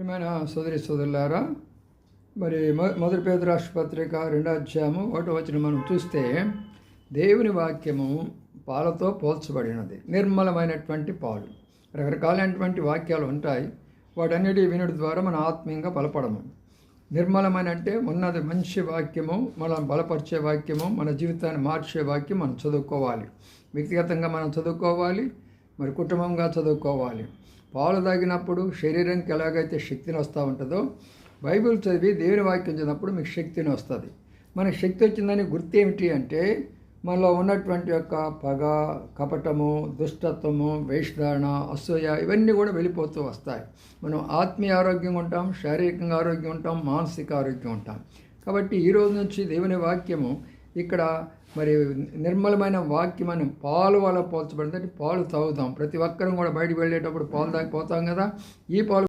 ప్రియమైన సోదరి సోదరులారా, మరి మొదటి పేతురు రాష్ట్ర పత్రిక 2వ అధ్యాయము 1వ వచనం మనం చూస్తే, దేవుని వాక్యము పాలతో పోల్చబడినది, నిర్మలమైనటువంటి పాలు. రకరకాలైనటువంటి వాక్యాలు ఉంటాయి, వాటన్నిటి వినుడి ద్వారా మన ఆత్మీయంగా బలపడము. నిర్మలమైన అంటే ఉన్నది మంచి వాక్యము, మనం బలపరిచే వాక్యము, మన జీవితాన్ని మార్చే వాక్యం మనం చదువుకోవాలి. వ్యక్తిగతంగా మనం చదువుకోవాలి, మరి కుటుంబంగా చదువుకోవాలి. పాలు తాగినప్పుడు శరీరానికి ఎలాగైతే శక్తిని వస్తూ ఉంటుందో, బైబిల్ చదివి దేవుని వాక్యం చదివినప్పుడు మీకు శక్తిని వస్తుంది. మనకి శక్తి వచ్చిందని గుర్తు ఏమిటి అంటే, మనలో ఉన్నటువంటి యొక్క పగ, కపటము, దుష్టత్వము, వేషధారణ, అసూయ ఇవన్నీ కూడా వెళ్ళిపోతూ వస్తాయి. మనం ఆత్మీయ ఆరోగ్యంగా ఉంటాం, శారీరకంగా ఆరోగ్యం ఉంటాం, మానసిక ఆరోగ్యం ఉంటాం. కాబట్టి ఈరోజు నుంచి దేవుని వాక్యము ఇక్కడ మరి నిర్మలమైన వాక్యం అని పాలు వల్ల పోల్చబడింది. పాలు తాగుతాం. ప్రతి ఒక్కరం కూడా బయటకు వెళ్ళేటప్పుడు పాలు తాగిపోతాం కదా. ఈ పాలు